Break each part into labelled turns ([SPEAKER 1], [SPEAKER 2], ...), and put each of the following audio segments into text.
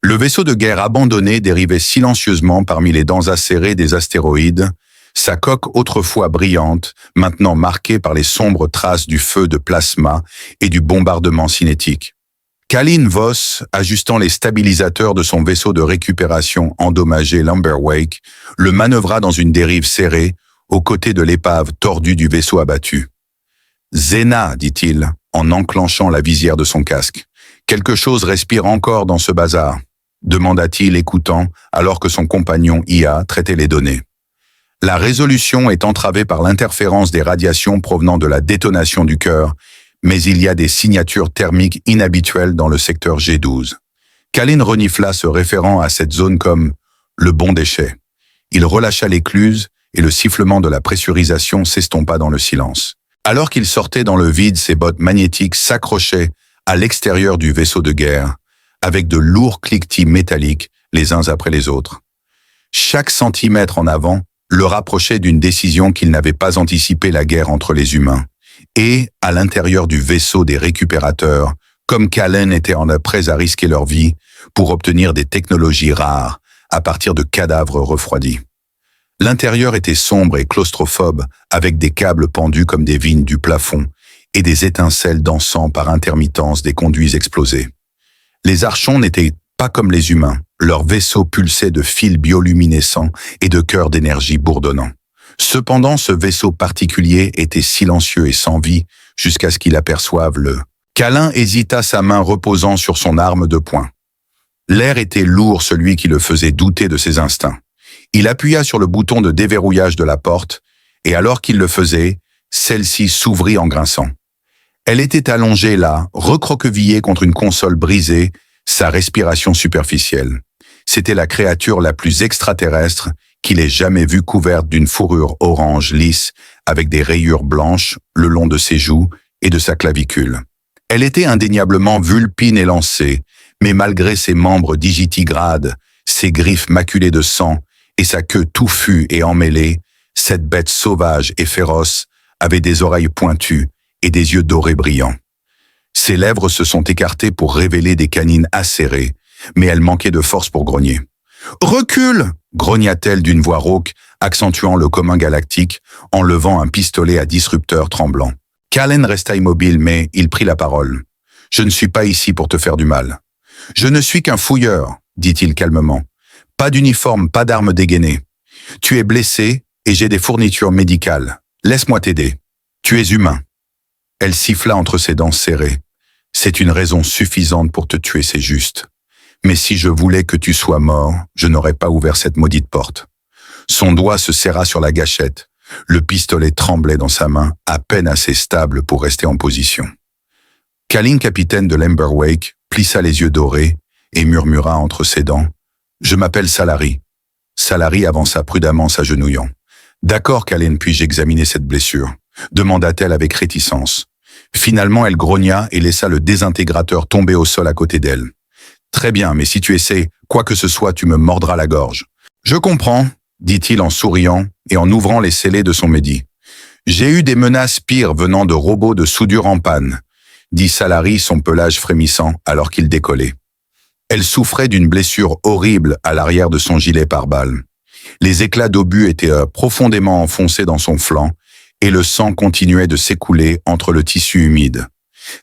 [SPEAKER 1] Le vaisseau de guerre abandonné dérivait silencieusement parmi les dents acérées des astéroïdes, sa coque autrefois brillante, maintenant marquée par les sombres traces du feu de plasma et du bombardement cinétique. Kalin Voss, ajustant les stabilisateurs de son vaisseau de récupération endommagé Lumberwake, le manœuvra dans une dérive serrée, aux côtés de l'épave tordue du vaisseau abattu. « Zena » dit-il, en enclenchant la visière de son casque. « Quelque chose respire encore dans ce bazar » demanda-t-il écoutant, alors que son compagnon IA traitait les données. La résolution est entravée par l'interférence des radiations provenant de la détonation du cœur, mais il y a des signatures thermiques inhabituelles dans le secteur G12. Kalin renifla se référant à cette zone comme « le bon déchet ». Il relâcha l'écluse et le sifflement de la pressurisation s'estompa dans le silence. Alors qu'il sortait dans le vide, ses bottes magnétiques s'accrochaient à l'extérieur du vaisseau de guerre, avec de lourds cliquetis métalliques les uns après les autres. Chaque centimètre en avant le rapprochait d'une décision qu'il n'avait pas anticipé, la guerre entre les humains. Et, à l'intérieur du vaisseau des récupérateurs, comme Kalin était prêts à risquer leur vie pour obtenir des technologies rares à partir de cadavres refroidis. L'intérieur était sombre et claustrophobe, avec des câbles pendus comme des vignes du plafond et des étincelles dansant par intermittence des conduits explosés. Les archons n'étaient pas comme les humains, leurs vaisseaux pulsaient de fils bioluminescents et de cœurs d'énergie bourdonnants. Cependant, ce vaisseau particulier était silencieux et sans vie jusqu'à ce qu'il aperçoive le... Kalin hésita, sa main reposant sur son arme de poing. L'air était lourd, celui qui le faisait douter de ses instincts. Il appuya sur le bouton de déverrouillage de la porte, et alors qu'il le faisait, celle-ci s'ouvrit en grinçant. Elle était allongée là, recroquevillée contre une console brisée, sa respiration superficielle. C'était la créature la plus extraterrestre qu'il ait jamais vue, couverte d'une fourrure orange lisse avec des rayures blanches le long de ses joues et de sa clavicule. Elle était indéniablement vulpine et lancée, mais malgré ses membres digitigrades, ses griffes maculées de sang et sa queue touffue et emmêlée, cette bête sauvage et féroce avait des oreilles pointues et des yeux dorés brillants. Ses lèvres se sont écartées pour révéler des canines acérées, mais elle manquait de force pour grogner. « Recule !» grogna-t-elle d'une voix rauque, accentuant le commun galactique en levant un pistolet à disrupteur tremblant. Kalin resta immobile, mais il prit la parole. « Je ne suis pas ici pour te faire du mal. »« Je ne suis qu'un fouilleur, » dit-il calmement. « Pas d'uniforme, pas d'armes dégainées. Tu es blessé et j'ai des fournitures médicales. Laisse-moi t'aider. Tu es humain. » Elle siffla entre ses dents serrées. « C'est une raison suffisante pour te tuer, c'est juste. Mais si je voulais que tu sois mort, je n'aurais pas ouvert cette maudite porte. » Son doigt se serra sur la gâchette. Le pistolet tremblait dans sa main, à peine assez stable pour rester en position. Kalin, capitaine de Lumberwake, plissa les yeux dorés et murmura entre ses dents « Je m'appelle Salari. » Salari avança prudemment, s'agenouillant. « D'accord, Kalin, puis-je examiner cette blessure ?» demanda-t-elle avec réticence. Finalement, elle grogna et laissa le désintégrateur tomber au sol à côté d'elle. « Très bien, mais si tu essaies quoi que ce soit, tu me mordras la gorge. »« Je comprends, » dit-il en souriant et en ouvrant les scellés de son médi. « J'ai eu des menaces pires venant de robots de soudure en panne, » dit Salari, son pelage frémissant alors qu'il décollait. Elle souffrait d'une blessure horrible à l'arrière de son gilet pare-balles. Les éclats d'obus étaient profondément enfoncés dans son flanc et le sang continuait de s'écouler entre le tissu humide.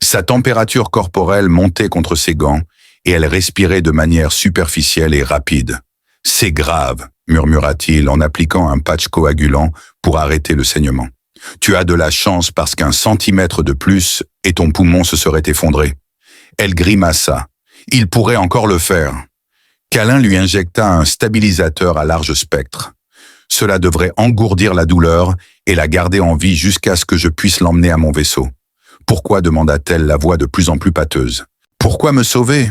[SPEAKER 1] Sa température corporelle montait contre ses gants et elle respirait de manière superficielle et rapide. « C'est grave », murmura-t-il en appliquant un patch coagulant pour arrêter le saignement. « Tu as de la chance parce qu'un centimètre de plus et ton poumon se serait effondré. » Elle grimaça. « Il pourrait encore le faire. » Kalin lui injecta un stabilisateur à large spectre. « Cela devrait engourdir la douleur et la garder en vie jusqu'à ce que je puisse l'emmener à mon vaisseau. »« Pourquoi » demanda-t-elle, la voix de plus en plus pâteuse. « Pourquoi me sauver ?»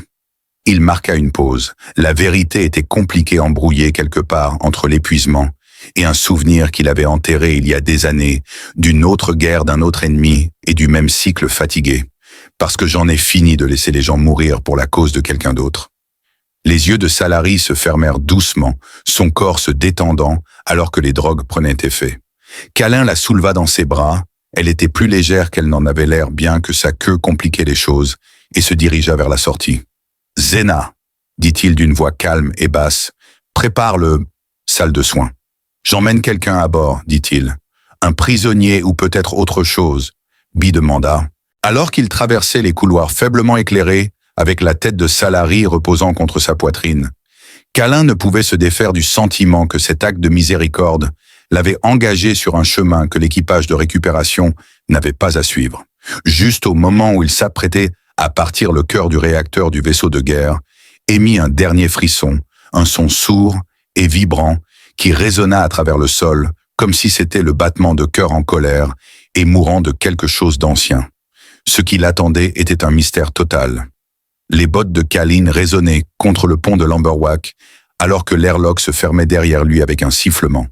[SPEAKER 1] Il marqua une pause. La vérité était compliquée, embrouillée quelque part entre l'épuisement et un souvenir qu'il avait enterré il y a des années, d'une autre guerre, d'un autre ennemi et du même cycle fatigué. Parce que j'en ai fini de laisser les gens mourir pour la cause de quelqu'un d'autre. Les yeux de Salari se fermèrent doucement, son corps se détendant alors que les drogues prenaient effet. Kalin la souleva dans ses bras, elle était plus légère qu'elle n'en avait l'air bien que sa queue compliquait les choses, et se dirigea vers la sortie. « Zena » dit-il d'une voix calme et basse. « Prépare le salle de soins. »« J'emmène quelqu'un à bord, dit-il. »« Un prisonnier ou peut-être autre chose ?» Bee demanda. Alors qu'il traversait les couloirs faiblement éclairés, avec la tête de Salari reposant contre sa poitrine, Kalin ne pouvait se défaire du sentiment que cet acte de miséricorde l'avait engagé sur un chemin que l'équipage de récupération n'avait pas à suivre. Juste au moment où il s'apprêtait à partir, le cœur du réacteur du vaisseau de guerre émit un dernier frisson, un son sourd et vibrant qui résonna à travers le sol, comme si c'était le battement de cœur en colère et mourant de quelque chose d'ancien. Ce qui l'attendait était un mystère total. Les bottes de Kalin résonnaient contre le pont de l'Amberwack, alors que l'airlock se fermait derrière lui avec un sifflement.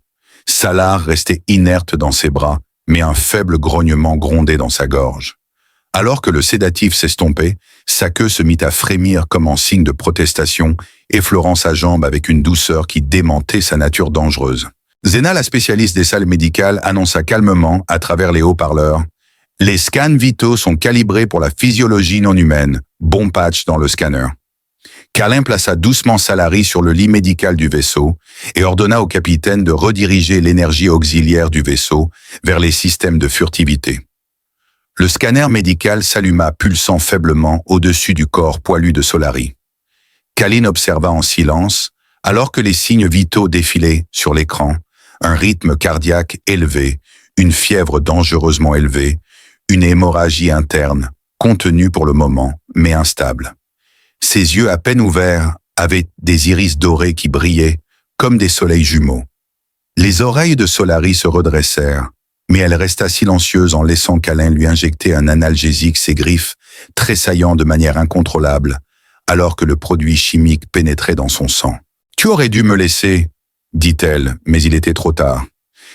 [SPEAKER 1] Salar restait inerte dans ses bras, mais un faible grognement grondait dans sa gorge. Alors que le sédatif s'estompait, sa queue se mit à frémir comme en signe de protestation, effleurant sa jambe avec une douceur qui démentait sa nature dangereuse. Zena, la spécialiste des salles médicales, annonça calmement, à travers les haut-parleurs, « Les scans vitaux sont calibrés pour la physiologie non humaine. Bon patch dans le scanner. » Kalin plaça doucement Salari sur le lit médical du vaisseau et ordonna au capitaine de rediriger l'énergie auxiliaire du vaisseau vers les systèmes de furtivité. Le scanner médical s'alluma pulsant faiblement au-dessus du corps poilu de Solari. Kalin observa en silence, alors que les signes vitaux défilaient sur l'écran, un rythme cardiaque élevé, une fièvre dangereusement élevée, une hémorragie interne, contenue pour le moment, mais instable. Ses yeux à peine ouverts avaient des iris dorés qui brillaient comme des soleils jumeaux. Les oreilles de Solari se redressèrent, mais elle resta silencieuse en laissant Kalin lui injecter un analgésique, ses griffes tressaillant de manière incontrôlable, alors que le produit chimique pénétrait dans son sang. « Tu aurais dû me laisser, » dit-elle, mais il était trop tard.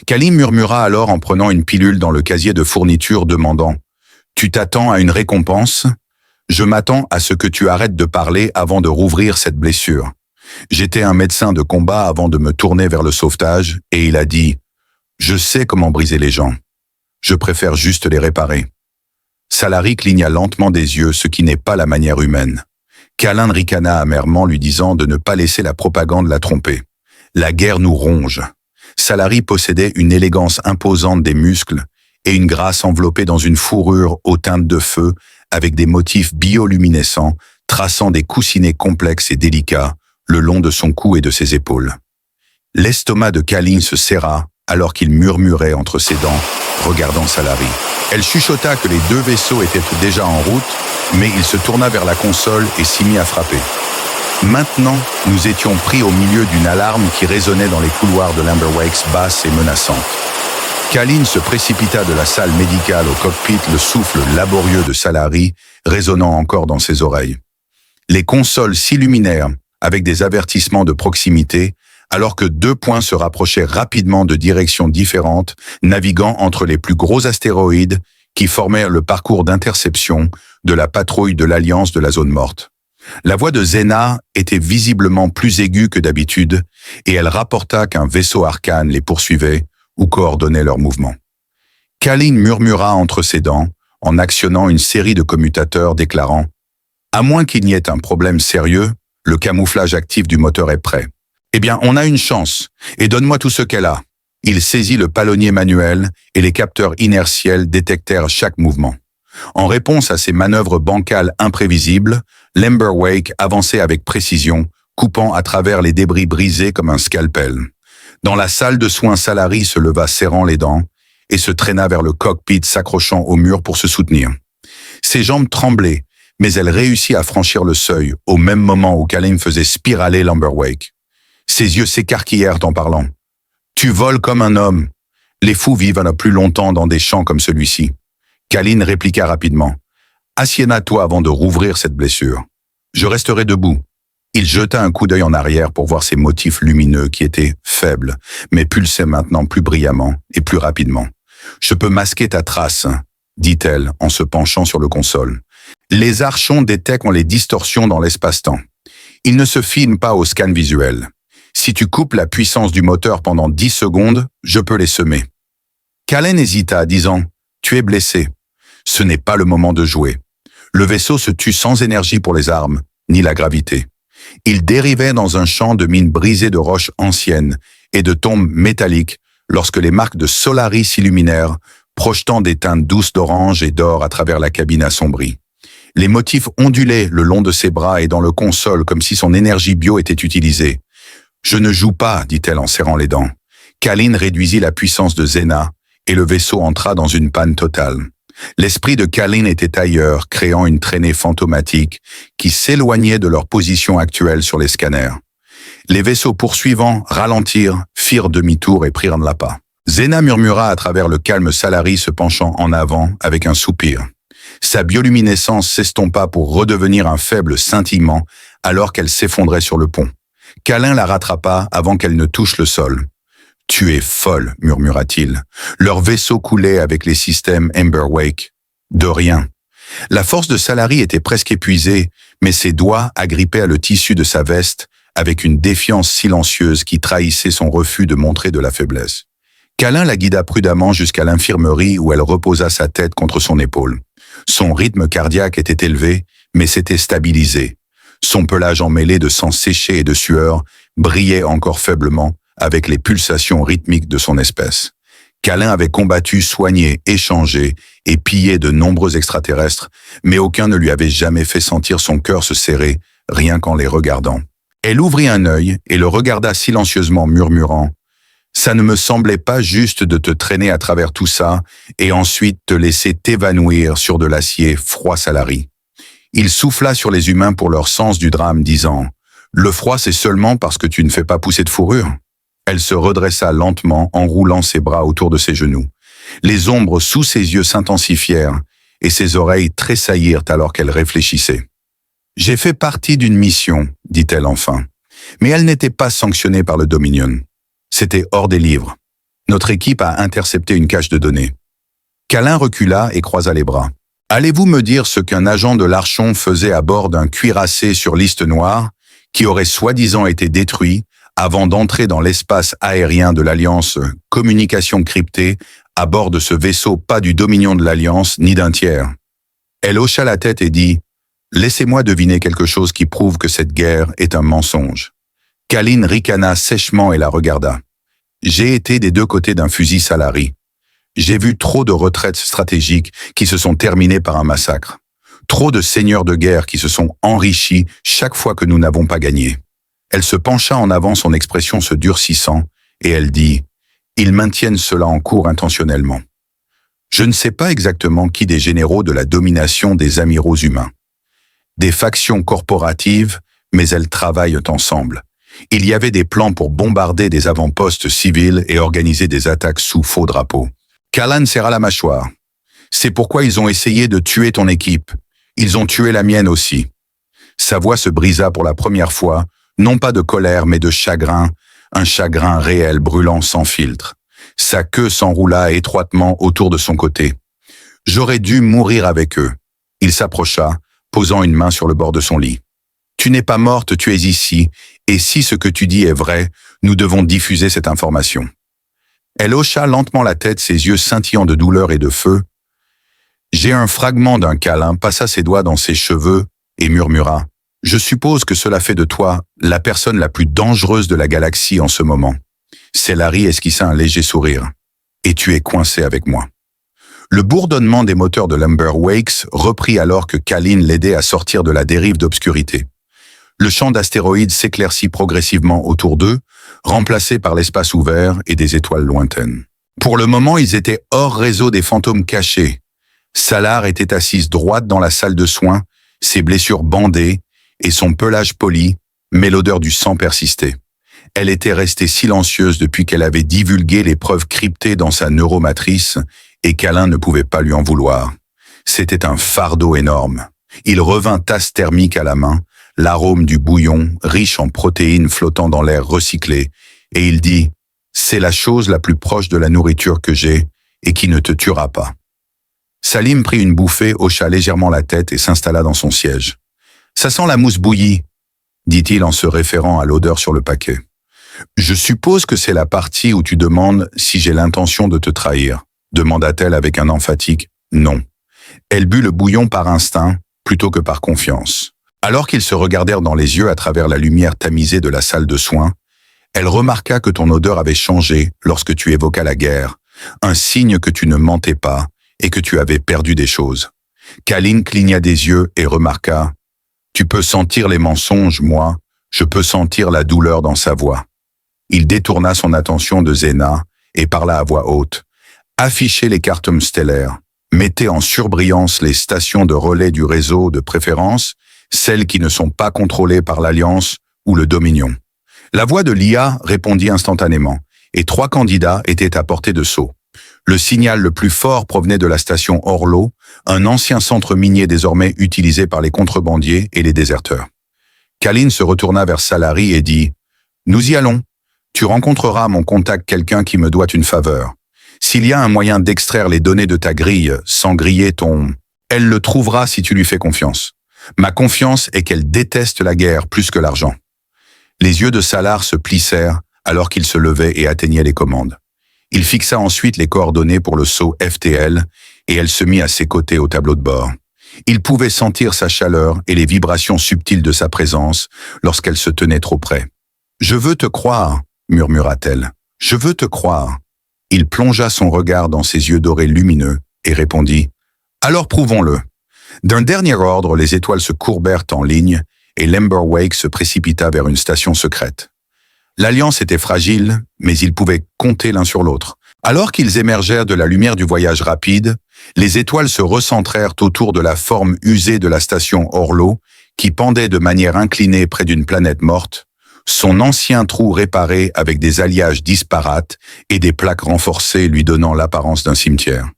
[SPEAKER 1] Kalin murmura alors en prenant une pilule dans le casier de fourniture, demandant « Tu t'attends à une récompense ? Je m'attends à ce que tu arrêtes de parler avant de rouvrir cette blessure. J'étais un médecin de combat avant de me tourner vers le sauvetage, et il a dit « Je sais comment briser les gens. Je préfère juste les réparer. » Salari cligna lentement des yeux, ce qui n'est pas la manière humaine. Kalin ricana amèrement, lui disant de ne pas laisser la propagande la tromper. « La guerre nous ronge. » Salari possédait une élégance imposante des muscles et une grâce enveloppée dans une fourrure aux teintes de feu avec des motifs bioluminescents traçant des coussinets complexes et délicats le long de son cou et de ses épaules. L'estomac de Kalin se serra alors qu'il murmurait entre ses dents, regardant Salari. Elle chuchota que les deux vaisseaux étaient déjà en route, mais il se tourna vers la console et s'y mit à frapper. Maintenant, nous étions pris au milieu d'une alarme qui résonnait dans les couloirs de l'Amberwakes, basse et menaçante. Kalin se précipita de la salle médicale au cockpit, le souffle laborieux de Salari résonnant encore dans ses oreilles. Les consoles s'illuminèrent avec des avertissements de proximité, alors que deux points se rapprochaient rapidement de directions différentes, naviguant entre les plus gros astéroïdes qui formaient le parcours d'interception de la patrouille de l'Alliance de la zone morte. La voix de Zena était visiblement plus aiguë que d'habitude, et elle rapporta qu'un vaisseau arcane les poursuivait ou coordonnait leurs mouvements. Kalin murmura entre ses dents, en actionnant une série de commutateurs déclarant « À moins qu'il n'y ait un problème sérieux, le camouflage actif du moteur est prêt. Eh bien, on a une chance, et donne-moi tout ce qu'elle a. » Il saisit le palonnier manuel et les capteurs inertiels détectèrent chaque mouvement. En réponse à ces manœuvres bancales imprévisibles, l'Amberwake avançait avec précision, coupant à travers les débris brisés comme un scalpel. Dans la salle de soins, Salari se leva serrant les dents et se traîna vers le cockpit s'accrochant au mur pour se soutenir. Ses jambes tremblaient, mais elle réussit à franchir le seuil au même moment où Kalin faisait spiraler l'Amberwake. Ses yeux s'écarquillèrent en parlant. « Tu voles comme un homme. Les fous vivent plus longtemps dans des champs comme celui-ci. » Kalin répliqua rapidement. « Assieds-toi avant de rouvrir cette blessure. Je resterai debout. » Il jeta un coup d'œil en arrière pour voir ces motifs lumineux qui étaient faibles, mais pulsaient maintenant plus brillamment et plus rapidement. « Je peux masquer ta trace, » dit-elle en se penchant sur le console. Les archons détectent les distorsions dans l'espace-temps. Ils ne se filment pas au scan visuel. Si tu coupes la puissance du moteur pendant 10 secondes, je peux les semer. Kalin hésita, disant « Tu es blessé. Ce n'est pas le moment de jouer. Le vaisseau se tue sans énergie pour les armes, ni la gravité. Ils dérivaient dans un champ de mines brisées de roches anciennes et de tombes métalliques lorsque les marques de Solari s'illuminèrent, projetant des teintes douces d'orange et d'or à travers la cabine assombrie. Les motifs ondulaient le long de ses bras et dans le console comme si son énergie bio était utilisée. « Je ne joue pas », dit-elle en serrant les dents. Kalin réduisit la puissance de Zena et le vaisseau entra dans une panne totale. L'esprit de Kalin était ailleurs, créant une traînée fantomatique qui s'éloignait de leur position actuelle sur les scanners. Les vaisseaux poursuivants ralentirent, firent demi-tour et prirent l'appât. Zena murmura à travers le calme Salari se penchant en avant avec un soupir. Sa bioluminescence s'estompa pour redevenir un faible scintillement alors qu'elle s'effondrait sur le pont. Kalin la rattrapa avant qu'elle ne touche le sol. « Tu es folle », murmura-t-il. Leur vaisseau coulait avec les systèmes Emberwake. De rien. La force de Salari était presque épuisée, mais ses doigts agrippaient le tissu de sa veste avec une défiance silencieuse qui trahissait son refus de montrer de la faiblesse. Kalin la guida prudemment jusqu'à l'infirmerie où elle reposa sa tête contre son épaule. Son rythme cardiaque était élevé, mais s'était stabilisé. Son pelage emmêlé de sang séché et de sueur brillait encore faiblement avec les pulsations rythmiques de son espèce. Kalin avait combattu, soigné, échangé et pillé de nombreux extraterrestres, mais aucun ne lui avait jamais fait sentir son cœur se serrer, rien qu'en les regardant. Elle ouvrit un œil et le regarda silencieusement, murmurant « Ça ne me semblait pas juste de te traîner à travers tout ça et ensuite te laisser t'évanouir sur de l'acier froid Salari. » Il souffla sur les humains pour leur sens du drame, disant « Le froid, c'est seulement parce que tu ne fais pas pousser de fourrure. » Elle se redressa lentement, enroulant ses bras autour de ses genoux. Les ombres sous ses yeux s'intensifièrent et ses oreilles tressaillirent alors qu'elle réfléchissait. « J'ai fait partie d'une mission, » dit-elle enfin. Mais elle n'était pas sanctionnée par le Dominion. C'était hors des livres. Notre équipe a intercepté une cache de données. Kalin recula et croisa les bras. « Allez-vous me dire ce qu'un agent de l'Archon faisait à bord d'un cuirassé sur liste noire qui aurait soi-disant été détruit avant d'entrer dans l'espace aérien de l'Alliance Communication cryptée à bord de ce vaisseau pas du Dominion de l'Alliance ni d'un tiers. » Elle hocha la tête et dit « Laissez-moi deviner quelque chose qui prouve que cette guerre est un mensonge. » Kalin ricana sèchement et la regarda. « J'ai été des deux côtés d'un fusil Salari. J'ai vu trop de retraites stratégiques qui se sont terminées par un massacre. Trop de seigneurs de guerre qui se sont enrichis chaque fois que nous n'avons pas gagné. » Elle se pencha en avant, son expression se durcissant, et elle dit « Ils maintiennent cela en cours intentionnellement. Je ne sais pas exactement qui des généraux de la domination des amiraux humains. Des factions corporatives, mais elles travaillent ensemble. Il y avait des plans pour bombarder des avant-postes civils et organiser des attaques sous faux drapeaux. » Kalin serra la mâchoire. « C'est pourquoi ils ont essayé de tuer ton équipe. Ils ont tué la mienne aussi. » Sa voix se brisa pour la première fois, non pas de colère, mais de chagrin, un chagrin réel brûlant sans filtre. Sa queue s'enroula étroitement autour de son côté. « J'aurais dû mourir avec eux. » Il s'approcha, posant une main sur le bord de son lit. « Tu n'es pas morte, tu es ici, et si ce que tu dis est vrai, nous devons diffuser cette information. » Elle hocha lentement la tête, ses yeux scintillant de douleur et de feu. J'ai un fragment d'un câlin, passa ses doigts dans ses cheveux et murmura « Je suppose que cela fait de toi la personne la plus dangereuse de la galaxie en ce moment. » Salari esquissa un léger sourire. « Et tu es coincé avec moi. » Le bourdonnement des moteurs de l'Umberwakes reprit alors que Kalin l'aidait à sortir de la dérive d'obscurité. Le champ d'astéroïdes s'éclaircit progressivement autour d'eux, remplacé par l'espace ouvert et des étoiles lointaines. Pour le moment, ils étaient hors réseau des fantômes cachés. Salar était assise droite dans la salle de soins, ses blessures bandées et son pelage poli, mais l'odeur du sang persistait. Elle était restée silencieuse depuis qu'elle avait divulgué les preuves cryptées dans sa neuromatrice et Kalin ne pouvait pas lui en vouloir. C'était un fardeau énorme. Il revint tasse thermique à la main, l'arôme du bouillon, riche en protéines flottant dans l'air recyclé, et il dit « C'est la chose la plus proche de la nourriture que j'ai et qui ne te tuera pas. » Salim prit une bouffée, hocha légèrement la tête et s'installa dans son siège. « Ça sent la mousse bouillie, » dit-il en se référant à l'odeur sur le paquet. « Je suppose que c'est la partie où tu demandes si j'ai l'intention de te trahir, » demanda-t-elle avec un emphatique « non ». Elle but le bouillon par instinct plutôt que par confiance. « Alors qu'ils se regardèrent dans les yeux à travers la lumière tamisée de la salle de soins, elle remarqua que ton odeur avait changé lorsque tu évoquas la guerre, un signe que tu ne mentais pas et que tu avais perdu des choses. Kalin cligna des yeux et remarqua « Tu peux sentir les mensonges, moi, je peux sentir la douleur dans sa voix. » Il détourna son attention de Zena et parla à voix haute. « Affichez les cartums stellaires. Mettez en surbrillance les stations de relais du réseau de préférence, celles qui ne sont pas contrôlées par l'Alliance ou le Dominion. » La voix de l'IA répondit instantanément, et 3 candidats étaient à portée de saut. Le signal le plus fort provenait de la station Orlo, un ancien centre minier désormais utilisé par les contrebandiers et les déserteurs. Kalin se retourna vers Salari et dit « Nous y allons. Tu rencontreras à mon contact quelqu'un qui me doit une faveur. S'il y a un moyen d'extraire les données de ta grille sans griller ton... Elle le trouvera si tu lui fais confiance. Ma confiance est qu'elle déteste la guerre plus que l'argent. » Les yeux de Salar se plissèrent alors qu'il se levait et atteignait les commandes. Il fixa ensuite les coordonnées pour le saut FTL et elle se mit à ses côtés au tableau de bord. Il pouvait sentir sa chaleur et les vibrations subtiles de sa présence lorsqu'elle se tenait trop près. « Je veux te croire », murmura-t-elle. « Je veux te croire. » Il plongea son regard dans ses yeux dorés lumineux et répondit « Alors prouvons-le. » D'un dernier ordre, les étoiles se courbèrent en ligne et l'Emberwake se précipita vers une station secrète. L'Alliance était fragile, mais ils pouvaient compter l'un sur l'autre. Alors qu'ils émergèrent de la lumière du voyage rapide, les étoiles se recentrèrent autour de la forme usée de la station Orlo, qui pendait de manière inclinée près d'une planète morte, son ancien trou réparé avec des alliages disparates et des plaques renforcées lui donnant l'apparence d'un cimetière.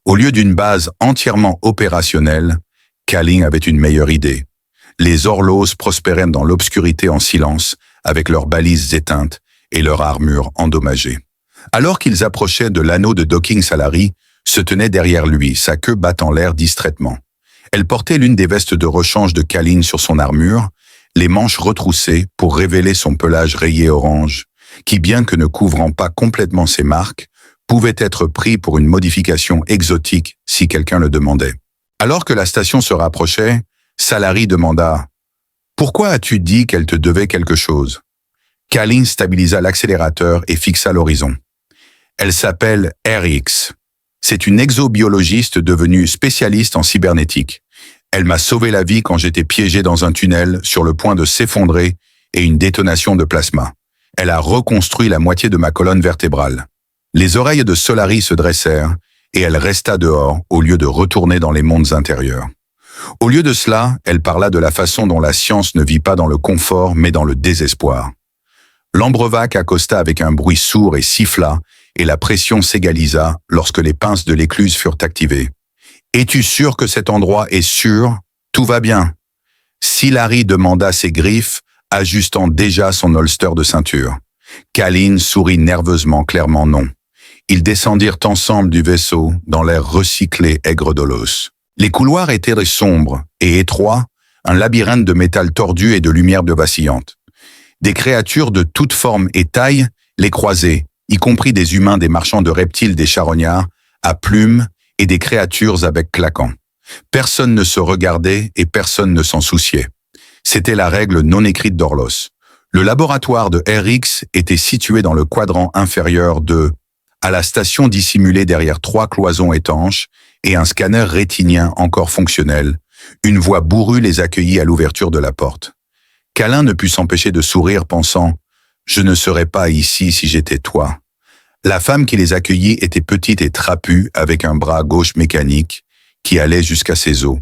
[SPEAKER 1] Au lieu d'une base entièrement opérationnelle, Kalin avait une meilleure idée. Les Orlos prospérèrent dans l'obscurité en silence, avec leurs balises éteintes et leur armure endommagée. Alors qu'ils approchaient de l'anneau de docking Salari, se tenait derrière lui, sa queue battant l'air distraitement. Elle portait l'une des vestes de rechange de Kalin sur son armure, les manches retroussées pour révéler son pelage rayé orange, qui, bien que ne couvrant pas complètement ses marques, pouvait être pris pour une modification exotique si quelqu'un le demandait. Alors que la station se rapprochait, Salari demanda « Pourquoi as-tu dit qu'elle te devait quelque chose ?» Kalin stabilisa l'accélérateur et fixa l'horizon. « Elle s'appelle RX. C'est une exobiologiste devenue spécialiste en cybernétique. Elle m'a sauvé la vie quand j'étais piégé dans un tunnel sur le point de s'effondrer et une détonation de plasma. Elle a reconstruit la moitié de ma colonne vertébrale. » Les oreilles de Solari se dressèrent et elle resta dehors au lieu de retourner dans les mondes intérieurs. Au lieu de cela, elle parla de la façon dont la science ne vit pas dans le confort mais dans le désespoir. L'Ambrevac accosta avec un bruit sourd et siffla, et la pression s'égalisa lorsque les pinces de l'écluse furent activées. « Es-tu sûr que cet endroit est sûr? Tout va bien. » Silari demanda ses griffes, ajustant déjà son holster de ceinture. Kalin sourit nerveusement, clairement non. Ils descendirent ensemble du vaisseau, dans l'air recyclé aigre-dolos. Les couloirs étaient sombres et étroits, un labyrinthe de métal tordu et de lumière vacillante. Des créatures de toutes formes et tailles les croisaient, y compris des humains, des marchands de reptiles, des charognards, à plumes et des créatures avec claquants. Personne ne se regardait et personne ne s'en souciait. C'était la règle non écrite d'Orlos. Le laboratoire de RX était situé dans le quadrant inférieur à la station dissimulée derrière 3 cloisons étanches et un scanner rétinien encore fonctionnel. Une voix bourrue les accueillit à l'ouverture de la porte. Kalin ne put s'empêcher de sourire, pensant « Je ne serais pas ici si j'étais toi ». La femme qui les accueillit était petite et trapue, avec un bras gauche mécanique qui allait jusqu'à ses os.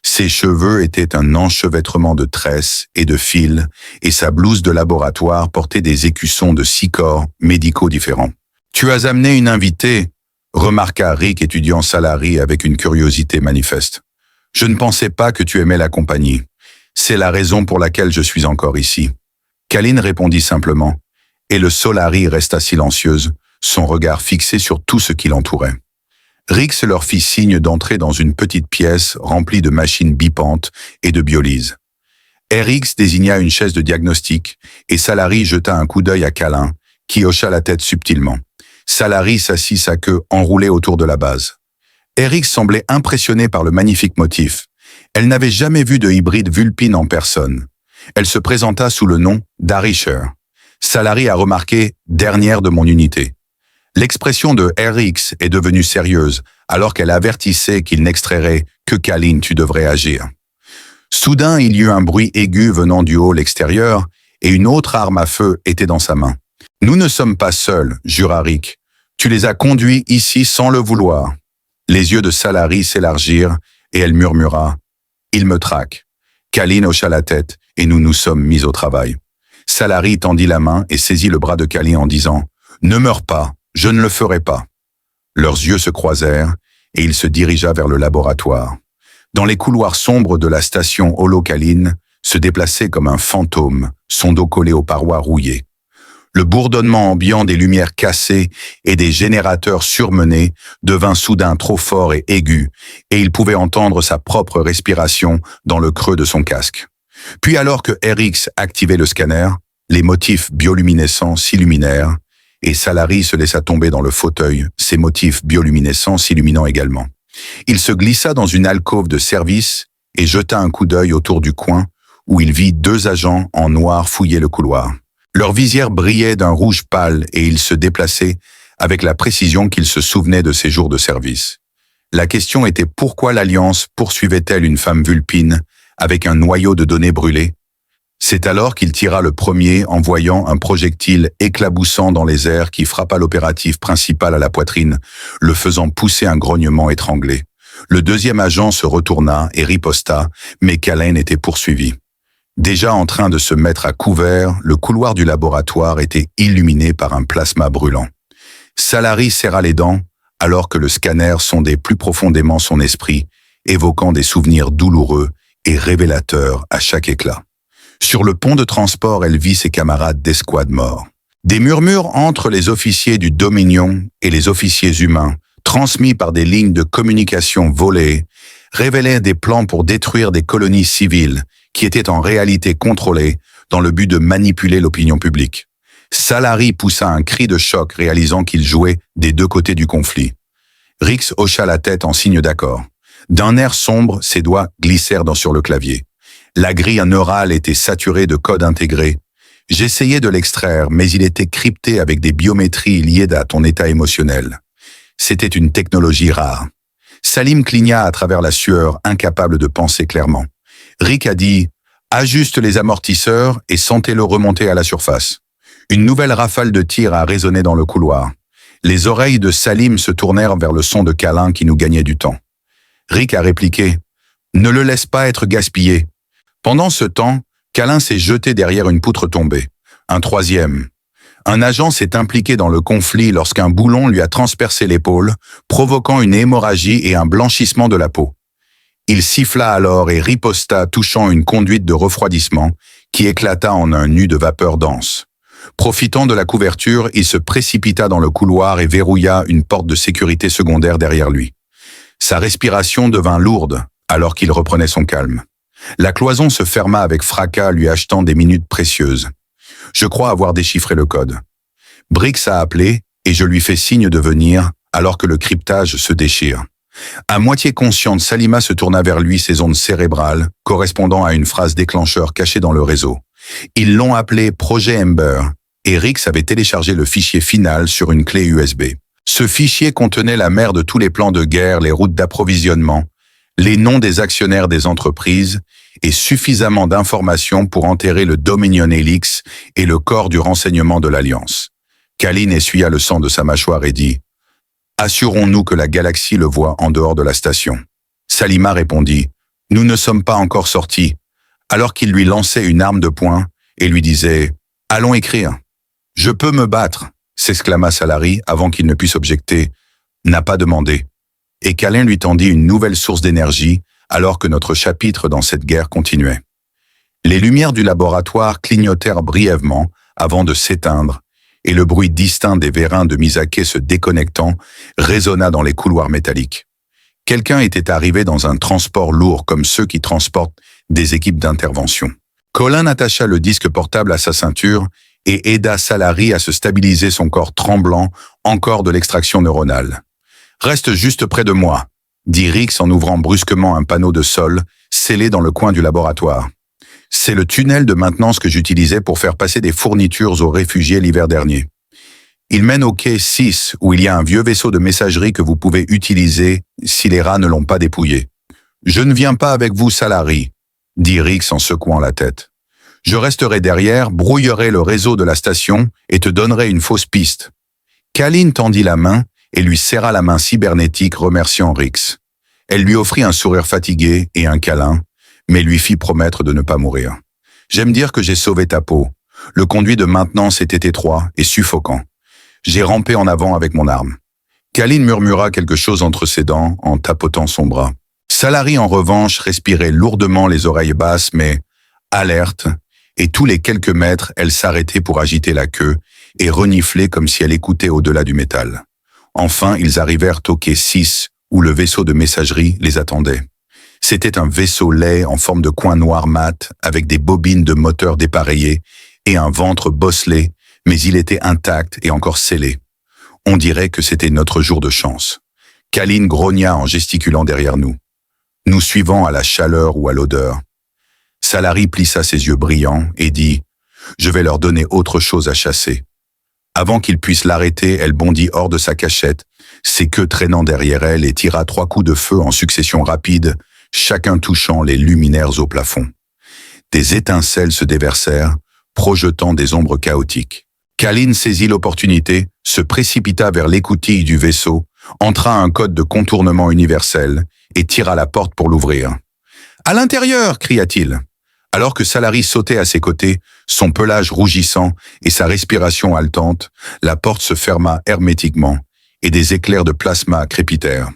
[SPEAKER 1] Ses cheveux étaient un enchevêtrement de tresses et de fils, et sa blouse de laboratoire portait des écussons de 6 corps médicaux différents. « Tu as amené une invitée », remarqua Rick, étudiant Salari avec une curiosité manifeste. « Je ne pensais pas que tu aimais la compagnie. C'est la raison pour laquelle je suis encore ici. » Kalin répondit simplement, et le Solari resta silencieuse, son regard fixé sur tout ce qui l'entourait. Rix leur fit signe d'entrer dans une petite pièce remplie de machines bipantes et de biolyse. RX désigna une chaise de diagnostic et Salari jeta un coup d'œil à Kalin, qui hocha la tête subtilement. Salari s'assit, sa queue enroulée autour de la base. RX semblait impressionné par le magnifique motif. Elle n'avait jamais vu de hybride Vulpine en personne. Elle se présenta sous le nom d'Arisher. Salary a remarqué « dernière de mon unité ». L'expression de RX est devenue sérieuse alors qu'elle avertissait qu'il n'extrairait que Kalin, tu devrais agir. Soudain, il y eut un bruit aigu venant du hall extérieur et une autre arme à feu était dans sa main. « Nous ne sommes pas seuls, jura Rick. Tu les as conduits ici sans le vouloir. » Les yeux de Salary s'élargirent et elle murmura « Il me traque. » Kalin hocha la tête et nous nous sommes mis au travail. Salary tendit la main et saisit le bras de Kalin en disant « Ne meurs pas, je ne le ferai pas. » Leurs yeux se croisèrent et il se dirigea vers le laboratoire. Dans les couloirs sombres de la station Holo-Kalin, se déplaçait comme un fantôme, son dos collé aux parois rouillées. Le bourdonnement ambiant des lumières cassées et des générateurs surmenés devint soudain trop fort et aigu, et il pouvait entendre sa propre respiration dans le creux de son casque. Puis alors que RX activait le scanner, les motifs bioluminescents s'illuminèrent, et Salary se laissa tomber dans le fauteuil, ses motifs bioluminescents s'illuminant également. Il se glissa dans une alcôve de service et jeta un coup d'œil autour du coin, où il vit 2 agents en noir fouiller le couloir. Leur visière brillait d'un rouge pâle et ils se déplaçaient avec la précision qu'ils se souvenaient de ses jours de service. La question était pourquoi l'Alliance poursuivait-elle une femme vulpine avec un noyau de données brûlées? C'est alors qu'il tira le premier en voyant un projectile éclaboussant dans les airs qui frappa l'opératif principal à la poitrine, le faisant pousser un grognement étranglé. Le deuxième agent se retourna et riposta, mais Kalin était poursuivi. Déjà en train de se mettre à couvert, le couloir du laboratoire était illuminé par un plasma brûlant. Salary serra les dents, alors que le scanner sondait plus profondément son esprit, évoquant des souvenirs douloureux et révélateurs à chaque éclat. Sur le pont de transport, elle vit ses camarades d'escouade morts. Des murmures entre les officiers du Dominion et les officiers humains, transmis par des lignes de communication volées, révélaient des plans pour détruire des colonies civiles qui étaient en réalité contrôlées dans le but de manipuler l'opinion publique. Salary poussa un cri de choc réalisant qu'il jouait des 2 côtés du conflit. Rix hocha la tête en signe d'accord. D'un air sombre, ses doigts glissèrent sur le clavier. La grille neurale était saturée de codes intégrés. J'essayais de l'extraire, mais il était crypté avec des biométries liées à ton état émotionnel. C'était une technologie rare. Salim cligna à travers la sueur, incapable de penser clairement. Rick a dit « Ajuste les amortisseurs et sentez-le remonter à la surface ». Une nouvelle rafale de tirs a résonné dans le couloir. Les oreilles de Salim se tournèrent vers le son de Kalin qui nous gagnait du temps. Rick a répliqué « Ne le laisse pas être gaspillé ». Pendant ce temps, Kalin s'est jeté derrière une poutre tombée. Un troisième. Un agent s'est impliqué dans le conflit lorsqu'un boulon lui a transpercé l'épaule, provoquant une hémorragie et un blanchissement de la peau. Il siffla alors et riposta, touchant une conduite de refroidissement qui éclata en un nu de vapeur dense. Profitant de la couverture, il se précipita dans le couloir et verrouilla une porte de sécurité secondaire derrière lui. Sa respiration devint lourde alors qu'il reprenait son calme. La cloison se ferma avec fracas, lui achetant des minutes précieuses. Je crois avoir déchiffré le code. Brix a appelé et je lui fais signe de venir alors que le cryptage se déchire. À moitié consciente, Salima se tourna vers lui, ses ondes cérébrales, correspondant à une phrase déclencheur cachée dans le réseau. Ils l'ont appelé Projet Ember, et Rix avait téléchargé le fichier final sur une clé USB. Ce fichier contenait la mère de tous les plans de guerre, les routes d'approvisionnement, les noms des actionnaires des entreprises et suffisamment d'informations pour enterrer le Dominion Helix et le corps du renseignement de l'Alliance. Kalin essuya le sang de sa mâchoire et dit « Assurons-nous que la galaxie le voit en dehors de la station. » Salima répondit « Nous ne sommes pas encore sortis », alors qu'il lui lançait une arme de poing et lui disait « Allons écrire. »« Je peux me battre », s'exclama Salary avant qu'il ne puisse objecter « N'a pas demandé ». Et Kalin lui tendit une nouvelle source d'énergie alors que notre chapitre dans cette guerre continuait. Les lumières du laboratoire clignotèrent brièvement avant de s'éteindre et le bruit distinct des vérins de Misake se déconnectant résonna dans les couloirs métalliques. Quelqu'un était arrivé dans un transport lourd comme ceux qui transportent des équipes d'intervention. Colin attacha le disque portable à sa ceinture et aida Salary à se stabiliser son corps tremblant encore de l'extraction neuronale. « Reste juste près de moi », dit Rix en ouvrant brusquement un panneau de sol scellé dans le coin du laboratoire. C'est le tunnel de maintenance que j'utilisais pour faire passer des fournitures aux réfugiés l'hiver dernier. Il mène au quai 6, où il y a un vieux vaisseau de messagerie que vous pouvez utiliser si les rats ne l'ont pas dépouillé. « Je ne viens pas avec vous, Salari », dit Rix en secouant la tête. « Je resterai derrière, brouillerai le réseau de la station et te donnerai une fausse piste. » Kalin tendit la main et lui serra la main cybernétique remerciant Rix. Elle lui offrit un sourire fatigué et un câlin, mais lui fit promettre de ne pas mourir. « J'aime dire que j'ai sauvé ta peau. Le conduit de maintenance était étroit et suffocant. J'ai rampé en avant avec mon arme. » Kalin murmura quelque chose entre ses dents en tapotant son bras. Salari, en revanche, respirait lourdement les oreilles basses, mais alerte, et tous les quelques mètres, elle s'arrêtait pour agiter la queue et renifler comme si elle écoutait au-delà du métal. Enfin, ils arrivèrent au quai 6, où le vaisseau de messagerie les attendait. C'était un vaisseau laid en forme de coin noir mat, avec des bobines de moteur dépareillées et un ventre bosselé, mais il était intact et encore scellé. On dirait que c'était notre jour de chance. Kalin grogna en gesticulant derrière nous, nous suivant à la chaleur ou à l'odeur. Salari plissa ses yeux brillants et dit « Je vais leur donner autre chose à chasser. » Avant qu'il puisse l'arrêter, elle bondit hors de sa cachette, ses queues traînant derrière elle et tira 3 coups de feu en succession rapide, chacun touchant les luminaires au plafond. Des étincelles se déversèrent, projetant des ombres chaotiques. Kalin saisit l'opportunité, se précipita vers l'écoutille du vaisseau, entra un code de contournement universel et tira la porte pour l'ouvrir. « À l'intérieur !» cria-t-il. Alors que Salari sautait à ses côtés, son pelage rougissant et sa respiration haletante, la porte se ferma hermétiquement et des éclairs de plasma crépitèrent.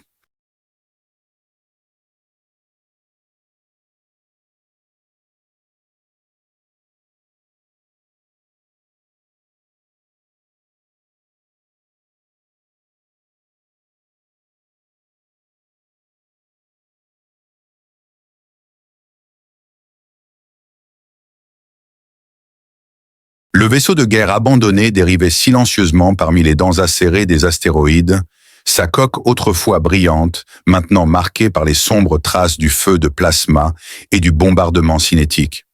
[SPEAKER 1] Le vaisseau de guerre abandonné dérivait silencieusement parmi les dents acérées des astéroïdes, sa coque autrefois brillante, maintenant marquée par les sombres traces du feu de plasma et du bombardement cinétique.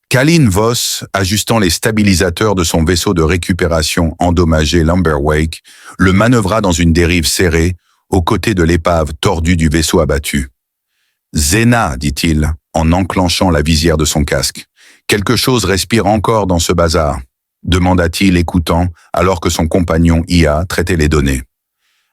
[SPEAKER 1] Kalin Voss, ajustant les stabilisateurs de son vaisseau de récupération endommagé Lumberwake, le manœuvra dans une dérive serrée, aux côtés de l'épave tordue du vaisseau abattu. « Zena » dit-il, en enclenchant la visière de son casque. « Quelque chose respire encore dans ce bazar » demanda-t-il écoutant alors que son compagnon IA traitait les données.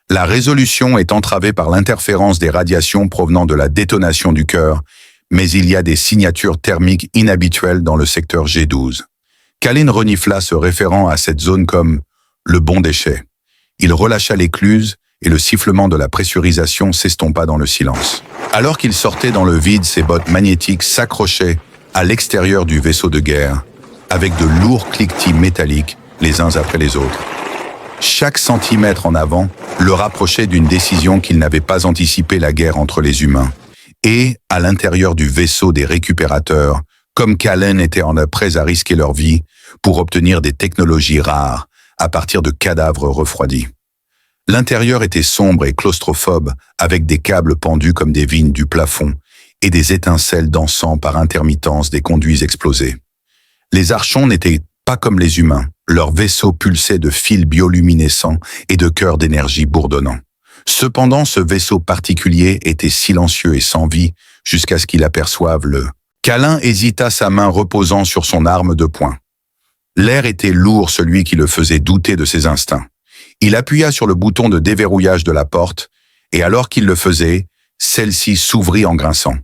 [SPEAKER 1] La résolution est entravée par l'interférence des radiations provenant de la détonation du cœur, mais il y a des signatures thermiques inhabituelles dans le secteur G12. Kalin renifla se référant à cette zone comme « le bon déchet ». Il relâcha l'écluse et le sifflement de la pressurisation s'estompa dans le silence. Alors qu'il sortait dans le vide, ses bottes magnétiques s'accrochaient à l'extérieur du vaisseau de guerre, avec de lourds cliquetis métalliques les uns après les autres. Chaque centimètre en avant le rapprochait d'une décision qu'il n'avait pas anticipé, la guerre entre les humains. Et, à l'intérieur du vaisseau des récupérateurs, comme Kalin était en prêts à risquer leur vie pour obtenir des technologies rares à partir de cadavres refroidis. L'intérieur était sombre et claustrophobe, avec des câbles pendus comme des vignes du plafond et des étincelles dansant par intermittence des conduits explosés. Les archons n'étaient pas comme les humains. Leurs vaisseaux pulsaient de fils bioluminescents et de cœurs d'énergie bourdonnants. Cependant, ce vaisseau particulier était silencieux et sans vie jusqu'à ce qu'il aperçoive le... Kalin hésita, sa main reposant sur son arme de poing. L'air était lourd, celui qui le faisait douter de ses instincts. Il appuya sur le bouton de déverrouillage de la porte, et alors qu'il le faisait, celle-ci s'ouvrit en grinçant.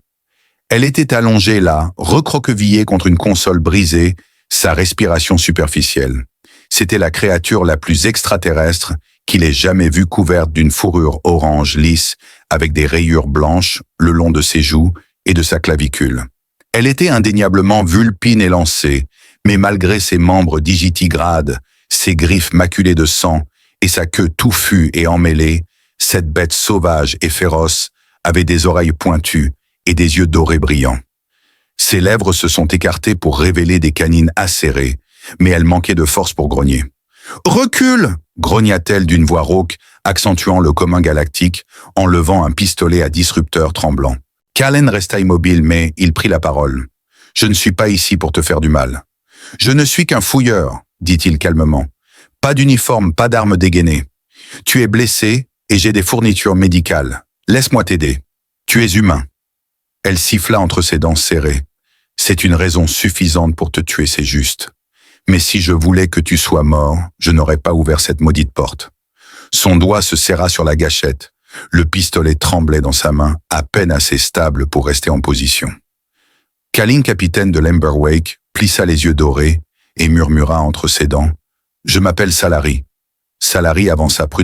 [SPEAKER 1] Elle était allongée là, recroquevillée contre une console brisée, sa respiration superficielle. C'était la créature la plus extraterrestre qu'il ait jamais vue, couverte d'une fourrure orange lisse avec des rayures blanches le long de ses joues et de sa clavicule. Elle était indéniablement vulpine et lancée, mais malgré ses membres digitigrades, ses griffes maculées de sang et sa queue touffue et emmêlée, cette bête sauvage et féroce avait des oreilles pointues et des yeux dorés brillants. Ses lèvres se sont écartées pour révéler des canines acérées, mais elle manquait de force pour grogner. « Recule !» grogna-t-elle d'une voix rauque, accentuant le commun galactique en levant un pistolet à disrupteur tremblant. Callen resta immobile, mais il prit la parole. « Je ne suis pas ici pour te faire du mal. »« Je ne suis qu'un fouilleur, » dit-il calmement. « Pas d'uniforme, pas d'armes dégainées. Tu es blessé et j'ai des fournitures médicales. Laisse-moi t'aider. Tu es humain. » Elle siffla entre ses dents serrées. « C'est une raison suffisante pour te tuer, c'est juste. Mais si je voulais que tu sois mort, je n'aurais pas ouvert cette maudite porte. » Son doigt se serra sur la gâchette. Le pistolet tremblait dans sa main, à peine assez stable pour rester en position. Callen, capitaine de l'Amberwake, plissa les yeux dorés et murmura entre ses dents « Je m'appelle Salary. » Salary avança prudemment.